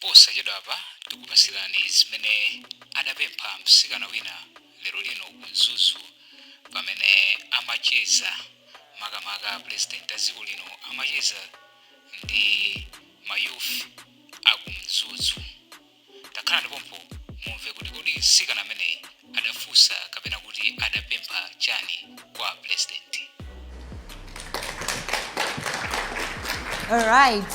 Posa jedwapa tukupasilani zimene adapempha msikana wina lero lino Mzuzu pamene amacheza makamaka president aziko lino amacheza ndi mayufi aku Mzuzu. Takhala ndipompo mumve kuti kodi msikana amene adafunsa kapena kuti adapempha chani kwa president. All right.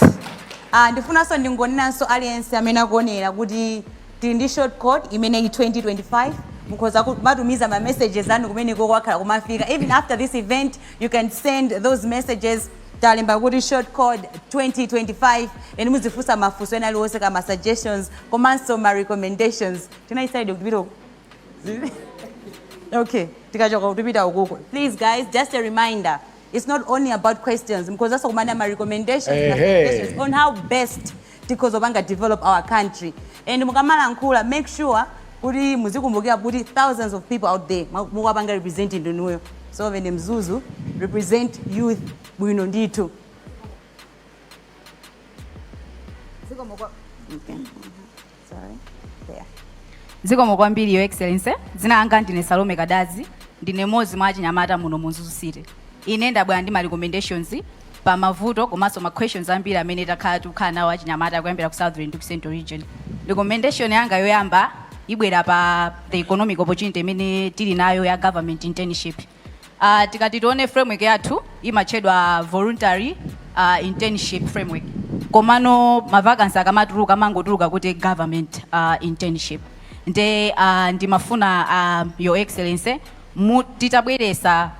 Ndifuna so ndingonenanso aliyense amene akuonera kuti tili ndi short code imene 2025 mukhoza kumatumiza ma messages anu kumene kwakhala kumafika. Even after this event you can send those messages talemba kuti short code 2025 and muzifunsa mafunso ena aliwonse kama suggestions komanso ma recommendations. Tinayisaidi kutipita okay, tikachoka kutipita ukuko. Please guys, just a reminder, it's not only about questions because also kumana my recommendations suggestions on how best tikuzopanga develop our country. And mukamala nkula, make sure kuti muzikumbukira kuti thousands of people out there mukwapanga representing ndinuyo. So when Mzuzu represent youth bwino ndithu. Sorry. There. Zikomo kwambiri Your Excellency, zina anga ndine Salome Kadazi, ndine mozi mwa Chinyamata muno Mzuzu City. Ine ndabwera ndi ma recommendations pa mavuto komanso ma questions ambiri amene takhala tukhala nawo a Chinyamata kuyambira ku Southern ndi ku Central region. Recommendation yanga yoyamba ibwera pa the economic opportunity imene tili nayo ya government internship. Tikati tione framework yathu imachedwa voluntary internship framework. Komano ma vacancy akamatuluka mangotuluka kuti government internship. Ndimafuna Your Excellency titabweresa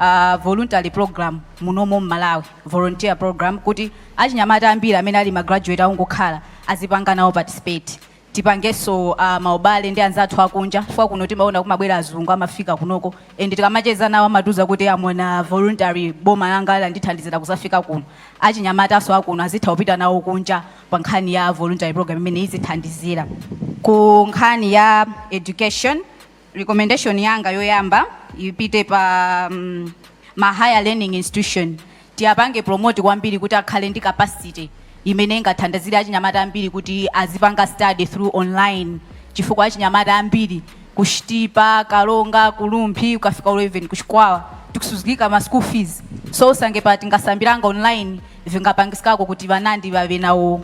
voluntary program munomo Malawi, volunteer program kuti achinyamata ambiri amene ali ma graduate angokhala azipanga nawo participate. Tipangeso maubale ndi anzathu akunja chifukwa kuno timaona kumabwera azungu amafika kunoko and tikamacheza nawo amatuza kuti amona voluntary boma langa ndithandizira kusafika kuno. Achinyamata aso akuno azitha kupita nawo kunja pa nkhani ya voluntary program imene izithandizira. Ku nkhani ya education, recommendation yanga yoyamba ipite pa ma higher learning institution. Tiapange promote kwambiri kuti akhale ndi capacity imene ingathandizira achinyamata ambiri kuti azipanga study through online. Chifukwa achinyamata ambiri kushtipa, kalonga, kulumphi, ukafika even kuchikwawa tikusuzikika ma school fees. So sange pati ngasambiranga online vingapangisikako kuti vanandi vave nawo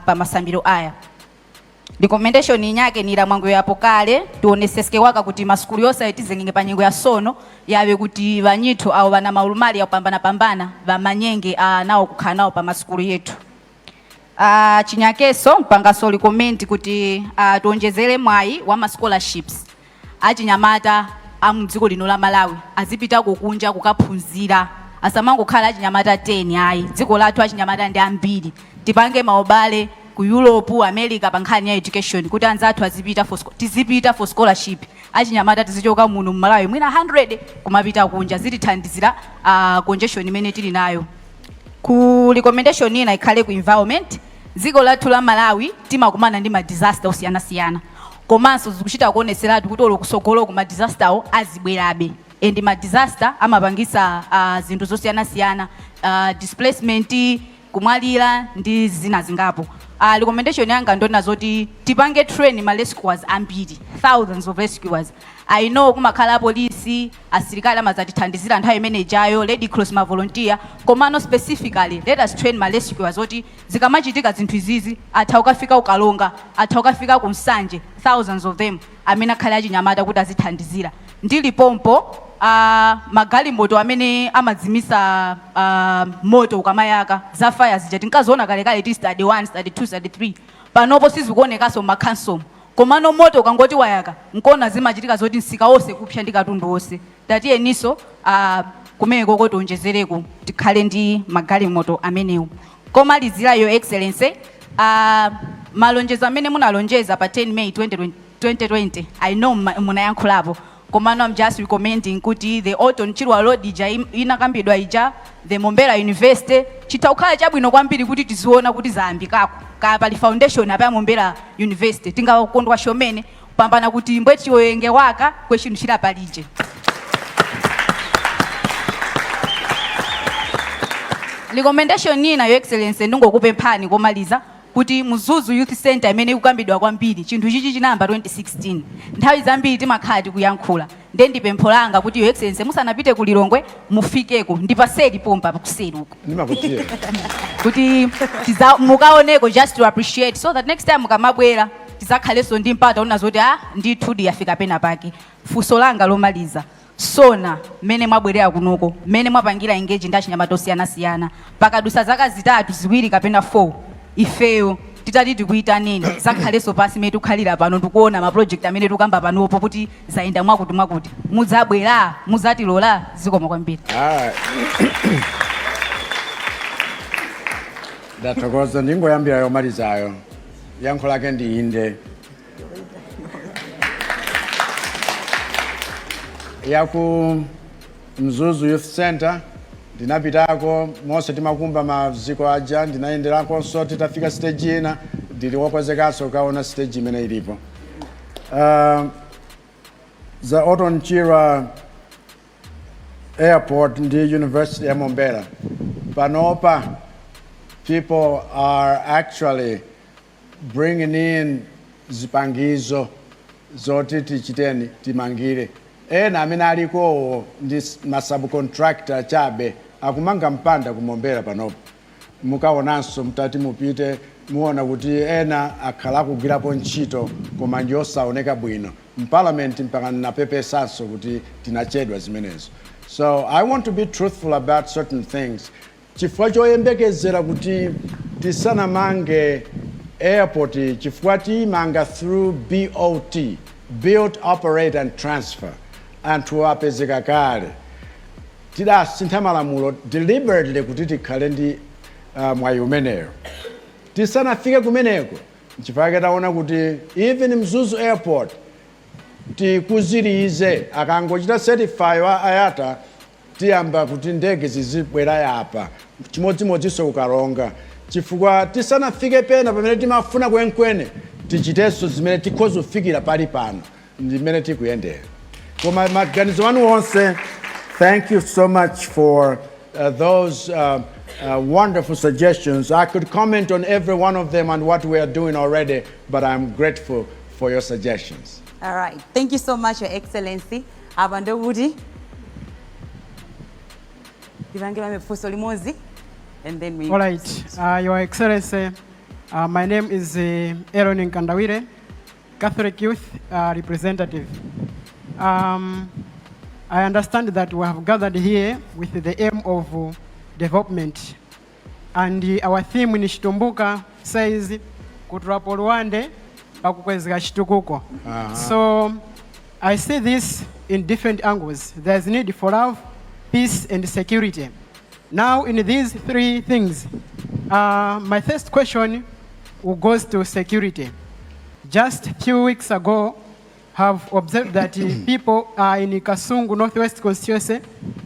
pa masambiro aya. Recommendation inyake nira mwangu yapo kale tuoneseske waka kuti maskulu yose itizengenge panyengo ya sono yawe kuti vanyithu au vana maulumali ya pambana vamanyenge nao kukhala nawo pa maskulu yetu. Chinyakeso mpangaso recommend kuti tuonjezere mwayi wa ma scholarships achinyamata amdziko lino la Malawi azipita kukunja kukaphunzira asamangokhala achinyamata 10 ayi dziko lathu achinyamata ndi ambiri. Tipange maubale ku Europe, America pa nkhani ya education kuti anzathu tizipita for scholarship. Achinyamata tizichoka muno Malawi mwina 100 kumapita kunja zitithandizira congestion imene tili nayo. Ku recommendation ina ikhale ku environment. Dziko lathu la Malawi timakumana ndi ma disaster osiyana-siyana. Komanso zikuchita kuoneseratu kuti olokusogolo ku ma disaster azibwerabe. And ma disaster amapangisa zinthu zosiyana-siyana, displacement, kumwalira ndi zina zingapo. Recommendation yanga ndona zoti tipange train ma rescuers ambiri, thousands of rescuers. I know kumakhala polisi, asilikali amazatithandizira nthawi imene ijayo, Red Cross ma volunteer, komano specifically let us train ma rescuers zoti zikamachitika zinthu izizi atha ukafika ukalonga, atha ukafika ku Nsanje, thousands of them amene akhala achinyamata kuti azithandizira. Ndili pompo magali moto amene amadzimisa moto ukamayaka za fire zija tinkazoona kale ti study 1, study 2, study 3 panopo sizikuonekaso ma council. Komano moto ukangoti wayaka nkona zimachitika zoti nsika wose kupsha ndi katundu wose. Tatiye niso kumeko kuti onjezereko tikhale ndi magali moto amenewo. Komalizira Your Excellency, malonjezo amene munalonjeza pa 10 May 2020 I know munayankhulapo. Komano I'm just recommending kuti the Autumn Chilwa Road ija inakambidwa ija the Mombela University chitaukhala chabwino kwambiri kuti tiziona kuti zayambikako ka pali foundation apa Mombela University tingakondwa shomene kupambana kuti mbwe chiwenge waka question chira palije. Recommendation nina Your Excellency ndingokupemphani komaliza kuti Mzuzu Youth Center imene ikukambidwa kwambiri chinthu chichi chinayamba 2016 nthawi zambiri timakhala tikuyankhula nde ndi pempho langa kuti Your Excellency musanapite ku Lilongwe mufikeko ndipaseri pompa pakuseruko Nimakutia. kuti mukaoneko just to appreciate so that next time mukamabwera tizakhalenso ndi mpata una zoti ndithu yafika pena pake. Funso langa lomaliza sona mmene mwabwerera kunoko mmene mwapangira engage ndi achinyamata osiyanasiyana pakadusa zaka zitatu ziwiri kapena 4 ifeyo titati tikuyitaneni zakhalenso pasi mmene tikukhalira pano tikuona ma project amene tikukamba panopo kuti zayenda mwakuti mudzabwera mudzatilola zikomo kwambiri. Ndathokoza ndingoyambira yomalizayo yankho lake ndi inde. Yaku Mzuzu Youth Center ndinapitako mose timakumba maziko aja ndinayenderako so titafika stage ina ndiliwokwezekaso kaona stage imene ilipo. Za Otonchira Airport ndi University ya Mombera panopa people are actually bringing in zipangizo zoti tichiteni timangire. Ena amene aliko ndi subcontractor chabe akumanga mpanda kumombera panopo. Mukaonanso mtati mupite muona kuti ena akhala kugwirapo ntchito koma ndiyosaoneka bwino. Parliament mpaka napepesanso kuti tinachedwa zimenezo. So I want to be truthful about certain things. Chifukwa choyembekezera kuti tisanamange airport chifukwa timanga through BOT, build, operate and transfer. Anthu apezeka kale tidasintha malamulo deliberately kuti tikhale ndi mwayi umeneyo. Tisanafike kumeneko nchifukwa taona kuti even Mzuzu Airport tikuzirize akangochita certify wa ayata tiyamba kuti ndege zizibwera yapa chimodzimodzinso kukalonga chifukwa tisanafike pena pamene timafuna kwenikweni tichitenso zimene tikhoza kufikira pali pano ndimene tikuyendera. Koma maganizo wanu onse, thank you so much for those wonderful suggestions. I could comment on every one of them and what we are doing already, but I'm grateful for your suggestions. All right. Thank you so much, Your Excellency. Abando Woody. And then we... All right. Your Excellency, my name is Aaron Nkandawire, Catholic Youth Representative. I understand that we have gathered here with the aim of development. And our theme in Shitumbuka says, Kutrapo Luande, Pakukwezeka Shitukuko. So I see this in different angles. There's need for love, peace, and security. Now, in these three things, my first question goes to security. Just a few weeks ago, have observed that people in Kasungu Northwest constituency,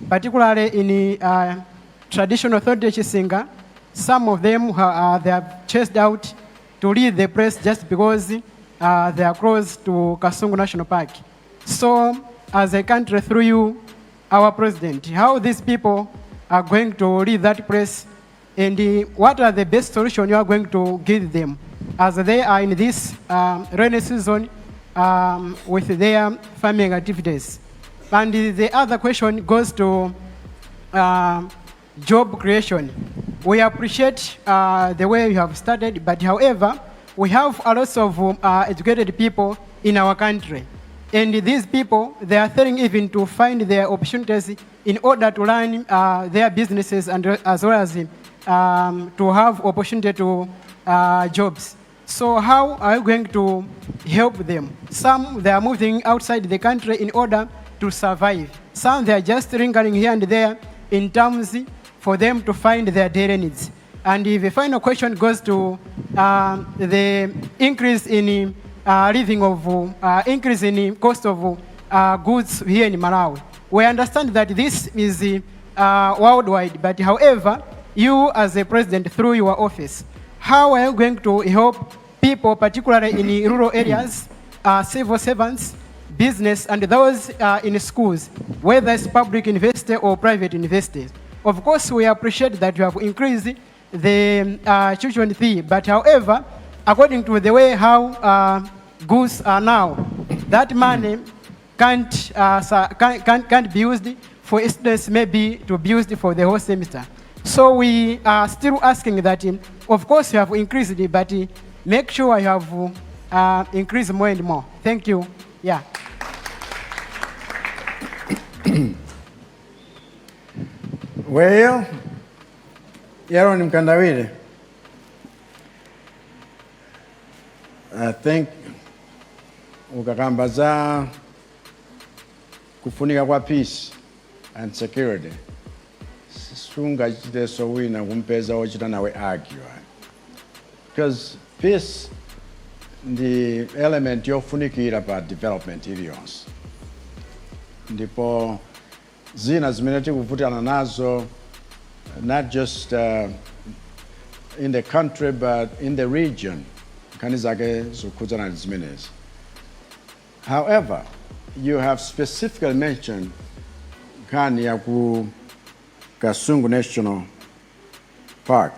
particularly in traditional authority Chisinga, some of them they have chased out to leave the place just because they are close to Kasungu National Park. So, as a country through you, our president, how these people are going to leave that place, and what are the best solutions you are going to give them as they are in this rainy season with their farming activities. And the other question goes to job creation. We appreciate the way you have started, but however, we have a lot of educated people in our country. And these people, they are failing even to find their opportunities in order to run their businesses and as well as to have opportunity to jobs. So how are you going to help them? Some, they are moving outside the country in order to survive. Some, they are just lingering here and there in terms for them to find their daily needs. And the final question goes to the increase in increase in cost of goods here in Malawi. We understand that this is worldwide, but however, you as a president through your office, how are you going to help people, particularly in rural areas, civil servants, business, and those in schools, whether it's public university or private universities? Of course, we appreciate that you have increased the children fee. But however, according to the way how goods are now, that money can't be used for students, maybe to be used for the whole semester. So we are still asking that, of course you have increased it, but make sure you have increased more and more. Thank you. Yeah. Well, Lero ni mkandawili. I think ukakamba za kufunika kwa peace and security. Sunga chite so wina kumpeza ochita nawe argue. Because peace the element yofunikira pa development iliyonse. Ndipo zina zimene tikuvutana nazo not just in the country but in the region. Kanizake zokhudzana zimenezi. However, you have specifically mentioned nkhani ya ku Kasungu National Park.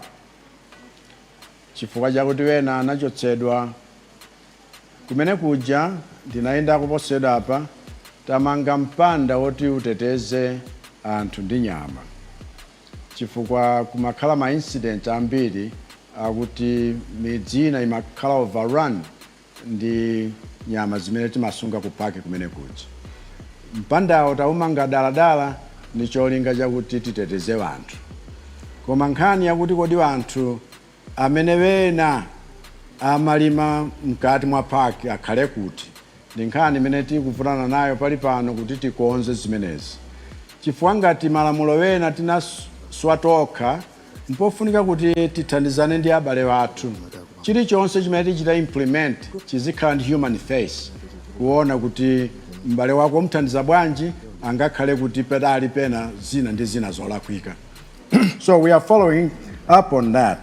Chifukwa chakuti wena anachotsedwa kumene kuja ndinaenda kuposedwa apa tamanga mpanda woti uteteze anthu ndi nyama. Chifukwa kumakhala ma incident ambiri akuti midzi ina imakhala overrun ndi nyama zimene timasunga ku park kumene kuja. Mpandawo taumanga daladala ni cholinga chakuti titeteze wanthu. Koma nkhani yakuti kodi wanthu amene wena amalima mkati mwa park akhale kuti ndi nkhani imene tikuvutana nayo pali pano kuti tikonze zimenezi. Chifukwa ngati malamulo wena tinaswatokha mpofunika kuti tithandizane ndi abale wathu. Chilichonse chimene tichita implement chizikhala ndi human face kuona kuti mbale wako mthandiza bwanji angakhale kuti pedali pena zina ndi zina zolakwika. So we are following up on that.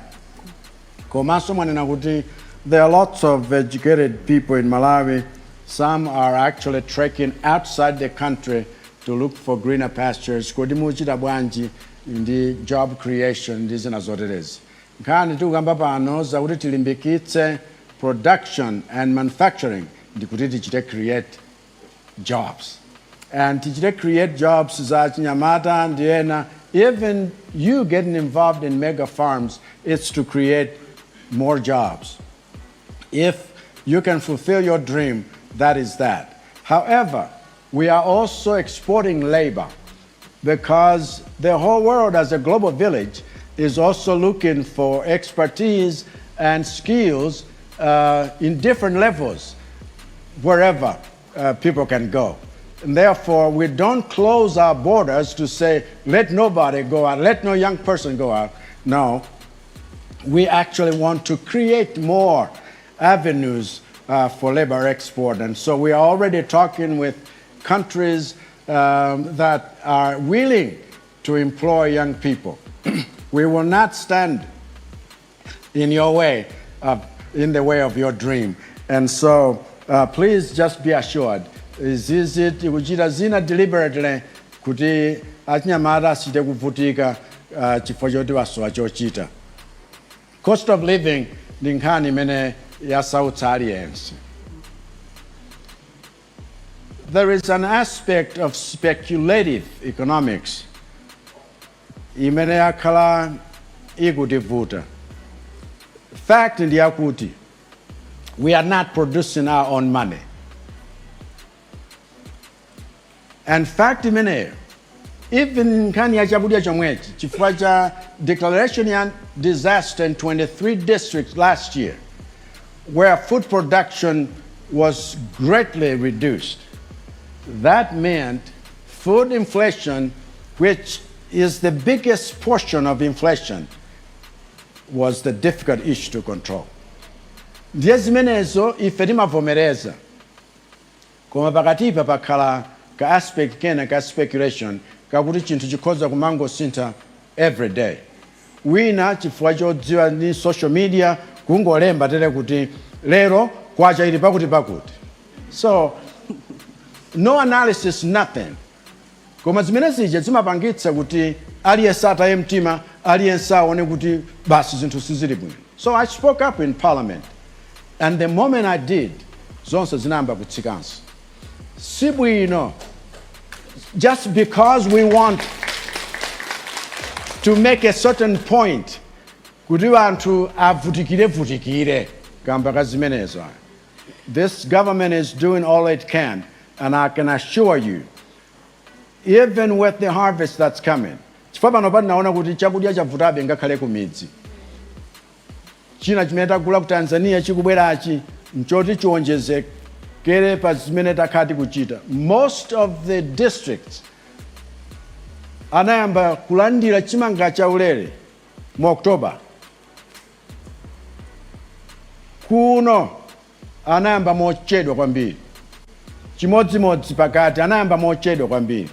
Komanso mwanena kuti there are lots of educated people in Malawi. Some are actually trekking outside the country to look for greener pastures. Kodi muchita bwanji ndi job creation ndi zina zoterezi. Nkhani tikukamba pano zakuti tilimbikitse production and manufacturing ndi kuti tichite create jobs. And tichite create jobs za chinyamata ndi ena. Even you getting involved in mega farms, it's to create more jobs. If you can fulfill your dream, that is that. However, we are also exporting labor because the whole world as a global village is also looking for expertise and skills in different levels wherever people can go. And therefore, we don't close our borders to say, let nobody go out, let no young person go out. No, we actually want to create more avenues for labor export. And so we are already talking with countries that are willing to employ young people. We will not stand in your way, in the way of your dream. And so please just be assured, is it kuchita zina deliberately kuti achinyamata asite kuvutika chifukwa choti wasowa chochita. Cost of living ndi nkhani imene yasautsa aliyense. There is an aspect of speculative economics imene yakhala ikutivuta. Fact ndi yakuti we are not producing our own money. And fact imeneyo, even nkhani ya chakudya chomwechi, chifukwa cha declaration ya disaster in 23 districts last year, where food production was greatly reduced. That meant food inflation, which is the biggest portion of inflation, was the difficult issue to control. Ndiye zimenezo ife timavomereza, koma pakatipa pakhala ka aspect kena ka speculation kakuti chinthu chikhoza kumangosintha every day. Wina chifukwa chodziwa ni social media kungolemba tere kuti lero kwacha ili pakuti. So no analysis, nothing. Koma zimene zija zimapangitsa kuti aliyesata ye mtima aliyense aone kuti basi zinthu sizili bwino. So I spoke up in parliament, and the moment I did, zonse zinayamba kutsikanso. Si bwino, just because we want to make a certain point, kuti anthu avutikire kamba kazimenezo. This government is doing all it can, and I can assure you, even with the harvest that's coming, chifukwa pano naona kuti chakudya chavutabe ngakhale ku midzi. China chimene tagula ku Tanzania chikubwerachi nchoti chiwonjezekere pa zimene takhati kuchita. Most of the districts anayamba kulandira chimanga chaulere mu October. Kuno anayamba mochedwa kwambiri. Chimodzimodzi pakati anayamba mochedwa kwambiri.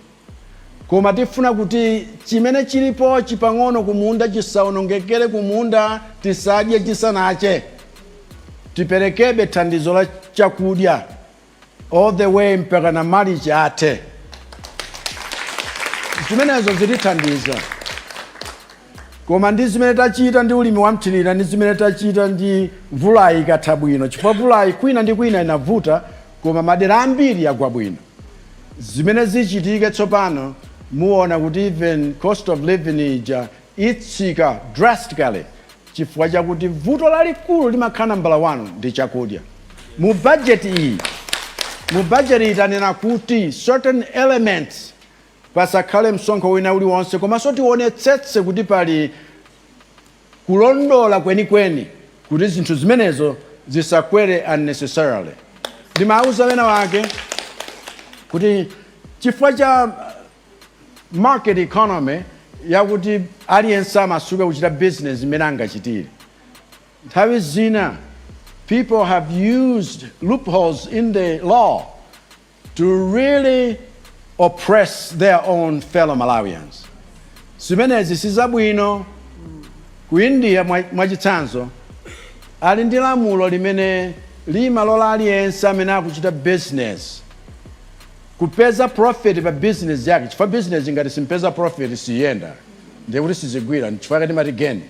Koma tifuna kuti chimene chilipo chipang'ono kumunda chisaonongekere kumunda, tisadye chisanache. Tiperekebe thandizo la chakudya all the way mpaka na malichi athe. Zimenezo zilithandiza. Koma ndi zimene tachita ndi ulimi wa mthirira ndi zimene tachita ndi mvula ikatha bwino. Chifukwa mvula kwina ndi kwina inavuta, koma madera ambiri yagwa bwino. Zimene zichitike tsopano, muona kuti even cost of living ija itsika drastically. Chifukwa chakuti vuto lalikulu limakhala mbala 1 ndi chakudya. Mu budget iyi tanena kuti certain elements pasakhale msonkho wina uliwonse, komanso tionetsetse kuti pali kulondola kwenikweni kuti zinthu zimenezo zisakwere unnecessarily. Ndimauza wena wake kuti chifukwa cha market economy yakuti aliyense amasuka kuchita business imene angachitire. Nthawi zina people have used loopholes in the law to really oppress their own fellow Malawians. Zimenezi sizabwino. Ku India mwachitsanzo ali ndi lamulo limene limalola aliyense amene akuchita business kupeza profit pa business yake. Chifukwa business ngati simpeza profit siyenda, ndiye kuti sizigwira, chifukwa kati mati gain.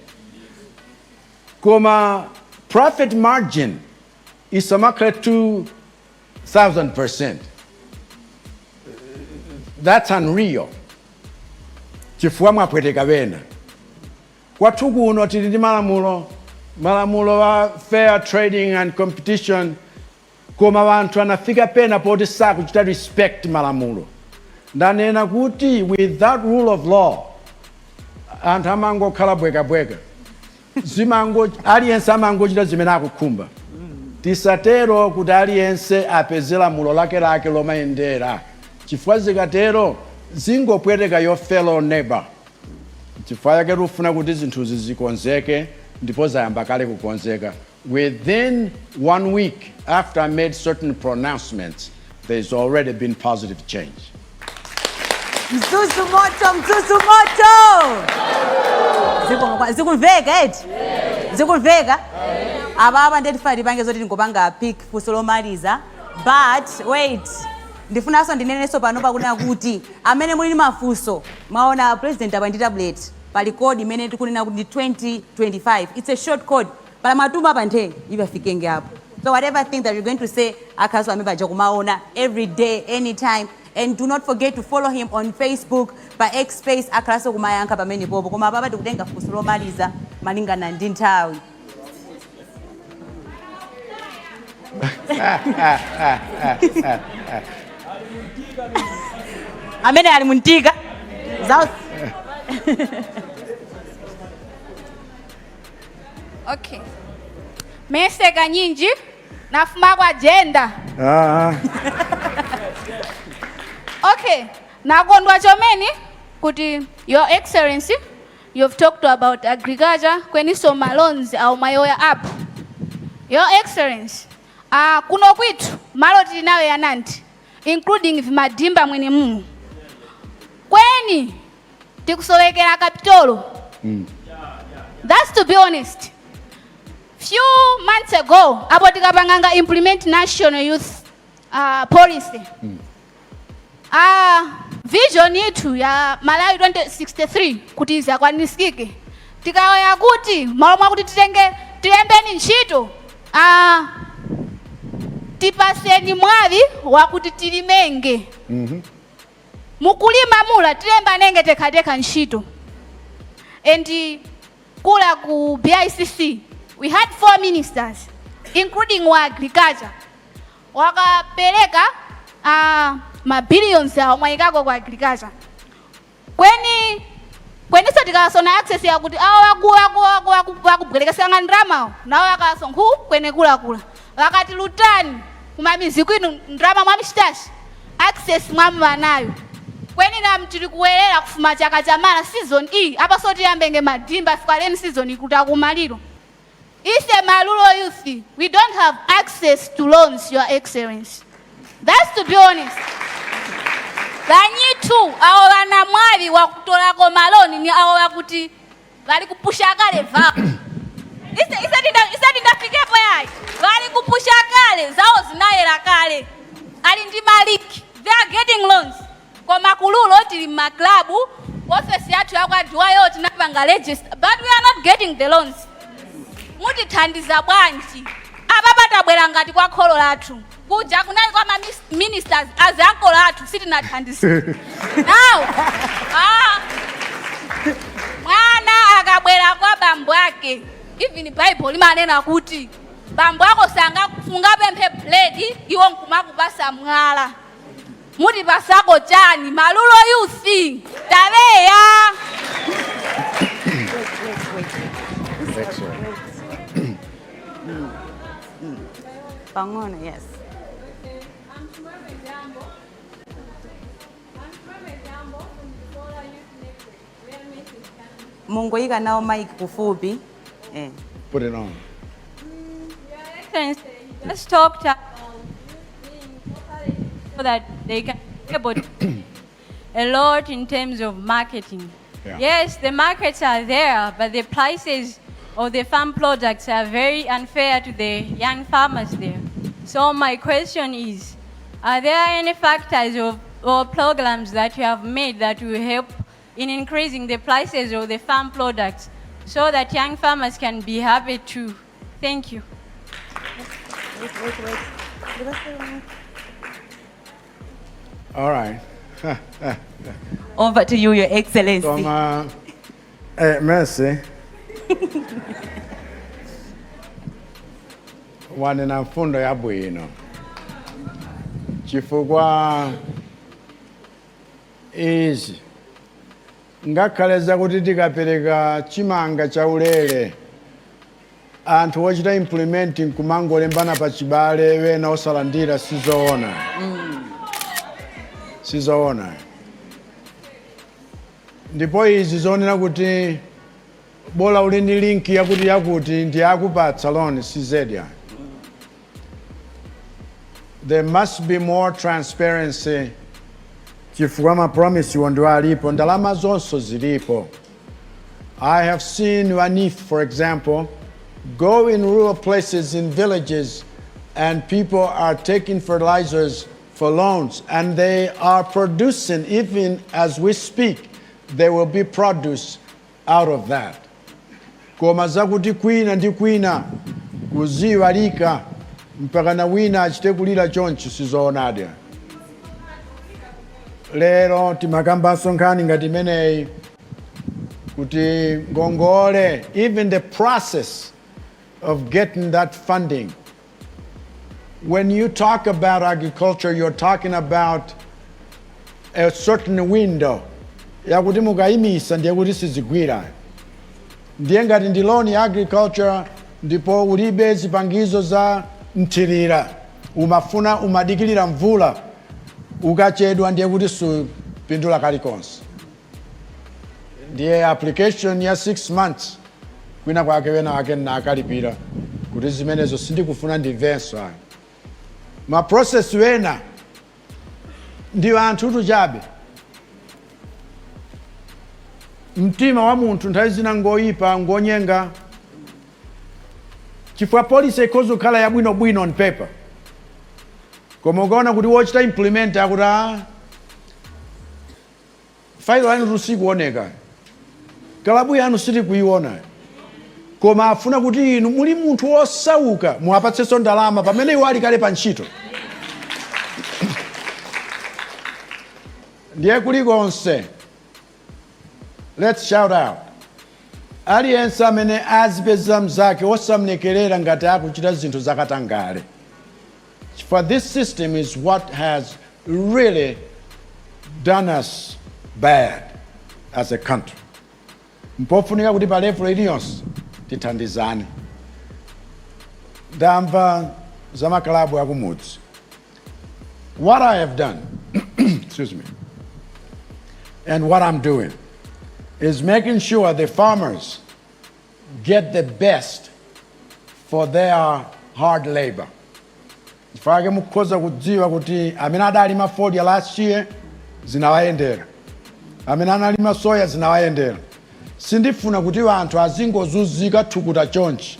Koma profit margin isamakhala 2,000%. That's unreal. Chifukwa mwapweteka wena. Kwathu kuno tili ndi malamulo wa fair trading and competition, koma wanthu anafika pena poti sakuchita respect malamulo. Ndanena kuti with that rule of law, anthu amangokhala bwekabweka. Aliyense amangochita zimene akukhumba. Tisatero kuti aliyense apeze lamulo lake lomayendera. Chifukwa zikatero zingopweteka your fellow neighbor. Chifukwa yake rufuna kuti zinthuzi zikonzeke ndipo zayamba kale kukonzeka. Within 1 week after I made certain pronouncements, there's already been positive change. Mzuzu moto! Zikumveka eti? Zikumveka? Ababa ndetifa tipange zoti ngopanga pick fuso lomaliza. But wait, ndifunaso ndineneso panopa kuna kuti amene muli mafuso mwaona president apandi tablet pali code imene tikunena kuti 2025. It's a short code. Pala matumba panthe ibafikenge hapo. So whatever thing that you're going to say, akaso ameba jakumaona every day, anytime. And do not forget to follow him on Facebook by X Space akalaso kumayanka pamene popo. Koma baba tikutenga fuso lomaliza malingana ndi nthawi. Amene ali muntika. Zao. Okay. Meseka nyinji nafuma kwa agenda. Okay. Nakondwa chomeni kuti Your Excellency, you've talked about agriculture kweniso malonzi au mayoya up. Your Excellency, kuno kwitu malo tilinawe yananti, including vimadimba mwini mumu. Kweni tikusowekera kapitolo. That's to be honest. Few months ago, apo tikapanganga implement national youth policy. Vision yetu ya Malawi 2063 kuti izakwanisikike. tikawaya kuti malo mwakuti tilembeni ntchito tipaseni mwavi wakuti tilimenge. Mukulima mula tilemba nenge tekateka ntchito. And kula ku BICC we had 4 ministers including wa agriculture wakapereka ma-billions mwayikako kwa agriculture. Kweni so tikasona access ya kuti wakubwerekesanga ndrama nawo akaso nkhu kwene kula wakati lutani kumamizi kwinu ndrama mwamishitashi access mwamanayo. Kweni namtiri kuwelera kufuma chaka chamala season E apa so tiyambenge madimba fikaleni season kutakumaliro. Ise Malulo youth, we don't have access to loans, Your Excellency. That's to be honest. Banyitu awo bana mwavi wakutolako maloni ni awo wakuti bali kupusha kale va. Isa ndafikepo yayi. Bali kupusha kale zao zinayera kale. Ali ndi maliki. They are getting loans. Kwa makululo tili maklabu office yatu yakwadwa yote napanga register, but we are not getting the loans. Muti thandiza bwanji ababa tabwera ngati kwa kholo lathu kuja kunali kwa ministers as uncle lathu sitinathandiza. Now mwana akabwera kwa bambo yake, even Bible limanena kuti bambo yako sanga kufunga pemphe plate iwo nkumakupasa mwala. Muti pasako chani Malulo youth tabeya. Pangona, yes. Mungu ika nao mic kufupi. Put it on. Let's talk about so that they can think about a lot in terms of marketing. Yeah. Yes, the markets are there, but the prices of the farm products are very unfair to the young farmers there. So my question is, are there any factors or programs that you have made that will help in increasing the prices of the farm products so that young farmers can be happy too? Thank you. Wait. All right. Over to you, Your Excellency. Merci. Wanena mfundo ya bwino. Chifukwa izi ngakhaleza kuti tikapereka chimanga cha ulere anthu ochita implementing kumangolembana pa chibale wena osalandira sizoona. Sizoona. Ndipo izi zonena kuti bola uli ndi link yakuti ndi akupatsa loan sizedya. There must be more transparency. Chifukwa ma promise ndo alipo ndalama zonso zilipo. I have seen Wanif, for example, go in rural places, in villages, and people are taking fertilizers for loans, and they are producing, even as we speak, there will be produce out of that. Koma zakuti kwina ndi kwina kuziwalika mpaka na wina achite kulira chonchi sizoonadi. Lero timakambanso nkhani ngati imeneyi kuti ngongole, even the process of getting that funding. When you talk about agriculture, you're talking about a certain window. Yakuti mukayimisa ndiye kuti sizigwira. Ndiye ngati ndi loan ya agriculture ndipo ulibe zipangizo za mthirira. Umafuna umadikilira mvula. Ukachedwa ndiye kuti supindula kalikonse. Ndiye application ya 6 months kwina kwake wena wake nakalipira kuti zimenezo sindikufuna ndimvenso ayi. Ma process wena ndiyo anthu tuchabe. Mtima wa munthu nthawi zina ngoyipa ngonyenga. Chifukwa policy ikhoza kukhala yabwinobwino on paper. Koma ukaona kuti wochita implement akuti file wanu tusikuoneka. kalabu yanu siti kuiona koma afuna kuti inu muli munthu wosauka muwapatsenso ndalama pamene iwo ali kale pa ntchito. Ndiye kulikonse, let's shout out. Aliyense amene azipeza mzake osamlekerera ngati akuchita zinthu zakatangale. For this system is what has really done us bad as a country. Mpofunika kuti pa level iliyonse tithandizane. Ndamva za makalabu akumudzi. What I have done, excuse me, and what I'm doing is making sure the farmers get the best for their hard labor. Ifake mukhoza kudziwa kuti amene adalima fodya last year zinawayendera, amene analima soya zinawayendera. Sindifuna kuti anthu azingozunzika thukuta chonchi.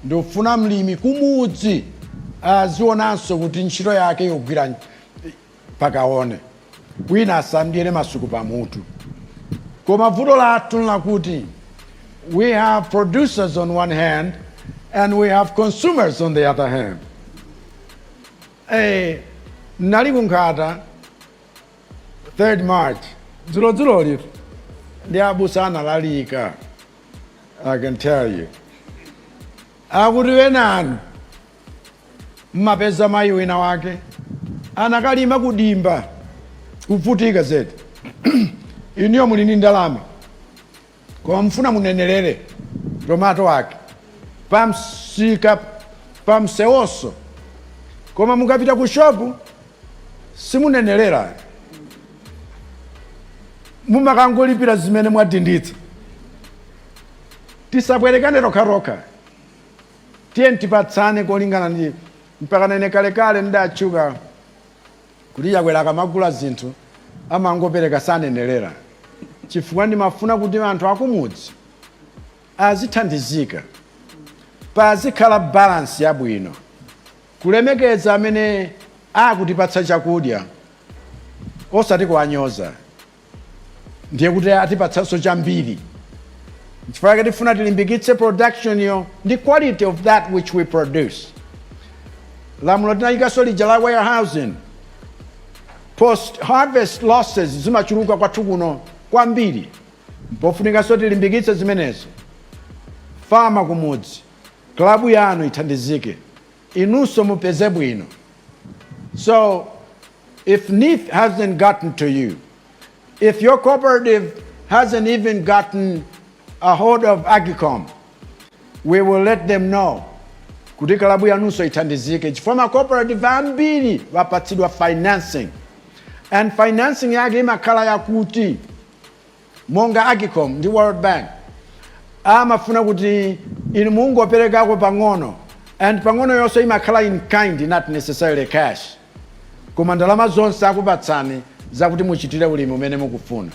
Ndofuna mlimi kumudzi azionanso kuti ntchito yake yogwira pakaone, wina asamdyere masuku pamutu. Koma vuto lathu lakuti we have producers on one hand and we have consumers on the other hand. Nali kunkhata 3rd March dzulo lito ndi abusa analalika, I can tell you. Akuti wenanu mmapeza mayi wina wake anakalima kudimba kuvutika zedi. Iniyo muli ndi ndalama koma mfuna munenelere tomato wake pamsika pamsewoso, koma mukapita ku shopu simunenelera, mumakangolipira zimene mwadinditsa. Tisabwerekane rokharoka, tiye tipatsane kolingana ndi mpaka nene kalekale ndachuka kuti Chakwera akamagula zinthu amangopereka sanenelera. Chifukwa ndimafuna kuti anthu akumudzi azithandizika, pazikhala balance yabwino, kulemekeza amene akutipatsa chakudya osati kuwanyoza. Ndiye kuti atipatsanso chambiri. Chifukwa tifuna tilimbikitse production yo ndi quality of that which we produce. Lamulo tinayikaso lija la warehousing. Post-harvest losses zimachuluka kwathu kuno kwambiri. Mpofunika so tilimbikitse zimenezo. Farma kumudzi, klabu yanu ithandizike, inunso mupeze bwino. So, if NIF hasn't gotten to you, if your cooperative hasn't even gotten a hold of Agicom, we will let them know kuti klabu yanunso ithandizike. Chifukwa cooperative ambiri wapatsidwa financing, and financing yake imakhala yakuti monga Agicom ndi World Bank amafuna kuti inu mungoperekako pang'ono, and pang'ono yonso imakhala in kind, not necessarily cash. Koma ndalama zonse akupatsani zakuti muchitire ulimi umene mukufuna.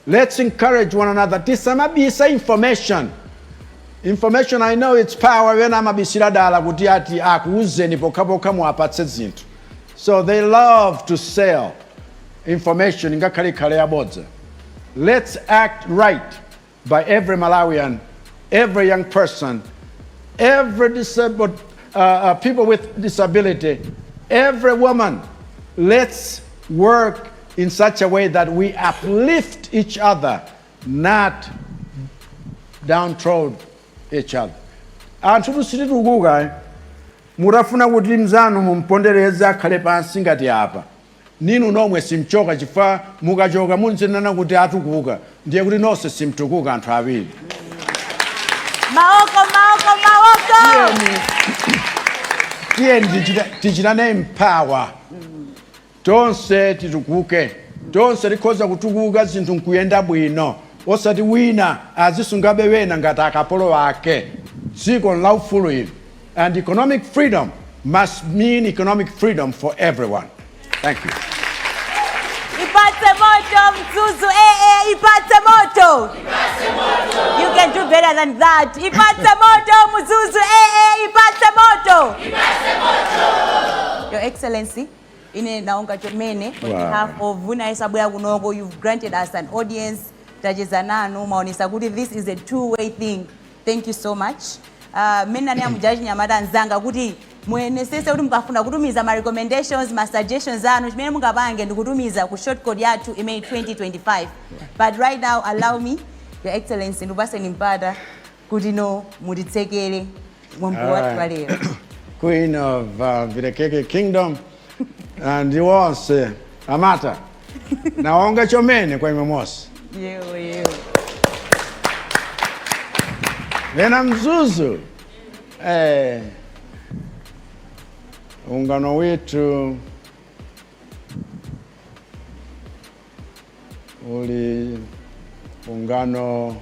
Let's encourage one another. Tisamabisa information. Information, I know it's power. When amabisira dala kuti ati akuuzeni pokapoka muapatse zinthu. So they love to sell information ingakhale khale yabodza. Let's act right by every Malawian, every young person, every disabled people with disability, every woman. Let's work in such a way that we uplift each other, not downtrodden each other. Anthu tusiti tukuka murafuna kuti mzanu mumpondereza akhale pansi ngati apa. Ninu nomwe simchoka chifukwa mukachoka munzinana kuti atukuka, ndiye kuti nonse simtukuka anthu awiri. Maoko. Tiye tichitane empower. Tonse titukuke, tonse tikhoza kutukuka zinthu nkuyenda bwino, osati wina azisungabe wena ngati akapolo wake. Dziko laufulu ili. And economic freedom must mean economic freedom for everyone. Thank you. Ipatse moto Mzuzu, ipatse moto. You can do better than that. Ipatse moto Mzuzu, ipatse moto. Your Excellency, Ine Naunga Pamene, on behalf of Vuna Esabwea Kunogo, you've granted us an audience tacheza nanu maonesa kuti this is a two-way thing. Thank you so much. Mena ni amujaji nyamata nzanga kuti muenesese kuti mukafuna kutumiza ma recommendations, ma suggestions anu chimene mungapange ndikutumiza ku short code yathu imene 2025. But right now allow me, Your Excellency, ndipase nimpata kuti no mutitsekere mwambo watu wa lero. Queen of Vilekeke Kingdom and you also Amata. Naonga chomene kwa imemosi. Yewe. Vena Mzuzu. Ungano wetu uli ungano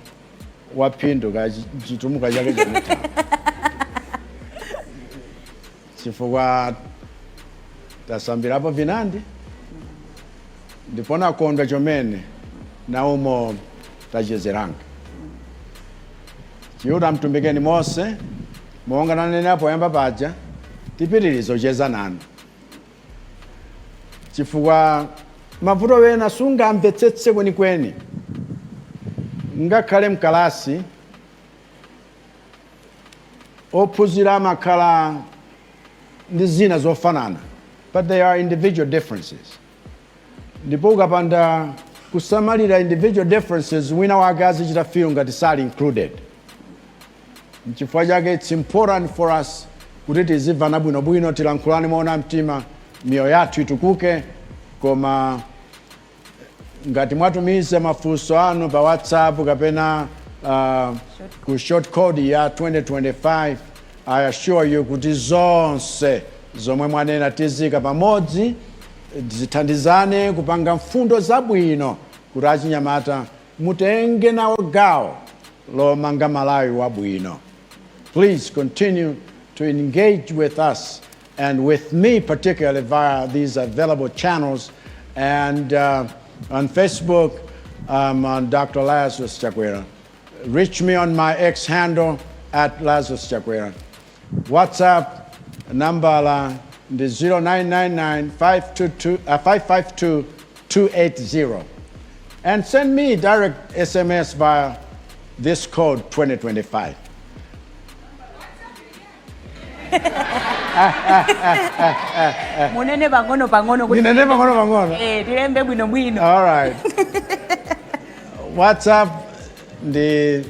wapinduka chitumuka chake chometa. Chifukwa tasambirapo vinandi ndipona kondwa chomene na umo tachezeranga chiyuda mtumbikeni mose monga nanenapo yamba paja tipitirizo cheza nanu chifukwa mavuto wena sungamvetsetse kwenikweni ngakhale mkalasi ophunzira amakhala ndi zina zofanana, but there are individual differences. Ndipo ukapanda kusamalira individual differences wina wake azichita feel ngati sali included. N'chifukwa chake it's important for us kuti tizimvana bwinobwino tilankhulane moona mtima miyoyo yathu itukuke koma ngati mwatumiza mafunso anu pa WhatsApp kapena ku short code ya 2025 I assure you kuti zonse zomwe mwanena tizika pamodzi zithandizane kupanga mfundo zabwino kuti achinyamata mutenge nawo gawo lomanga Malawi wabwino. Please continue to engage with us and with me particularly via these available channels and on Facebook on Dr. Lazarus Chakwera. Reach me on my X handle at Lazarus Chakwera. WhatsApp number is 0999-552-280 and send me direct SMS via this code 2025. Munene bangono bangono. Munene bangono bangono. Tilembe bwino bwino. All right. WhatsApp the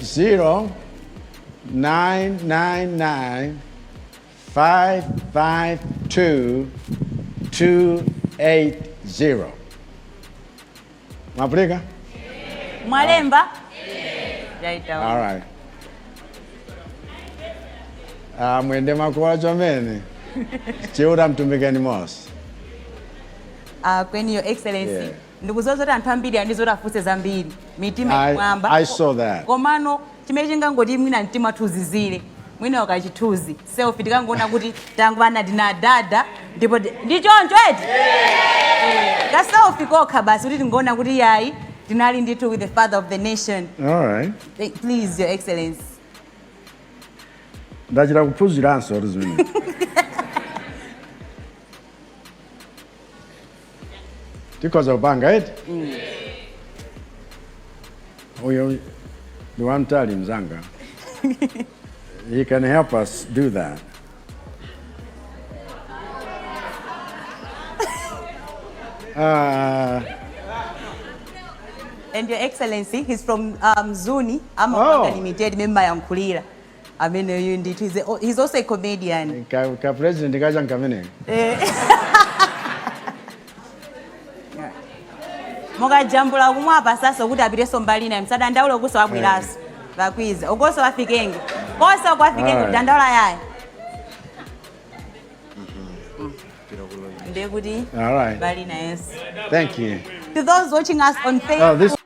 0999-552-280. Mabrika? Mwalemba? All right. Mwende makuwa chomene. Chiuda mtumbikeni mos. Kweni Your Excellency. Ndikuzozo anthu ambiri andizotafuse zambiri. Mitima mwamba. I saw that. Komano chimechinga ngoti mwina mtima tuzizire. Mwina wakachituzi. Selfie tikangona kuti tangwana dina dada ndipo ndichonjo eti. Ka selfie kokha basi kuti ngona kuti yayi dinali ndithu with the father of the nation. All right. Please Your Excellency. Ndachira kuphunziranso rizwini. Because of Banga, the one telling Zanga, he can help us do that. And Your Excellency, he's from Zuni. I'm Oh. a limited member Yankulira. I mean, he's also a comedian. Ka president kaja nkamene. Moga jambula kumwapa sasa kuti apiteso mbali naye msada ndaulo kuso wabwiraso vakwiza ukoso wafikenge koso kwafikenge kudandaula yaye ndekuti All right. mbali naye. Thank you. To those watching us on Facebook.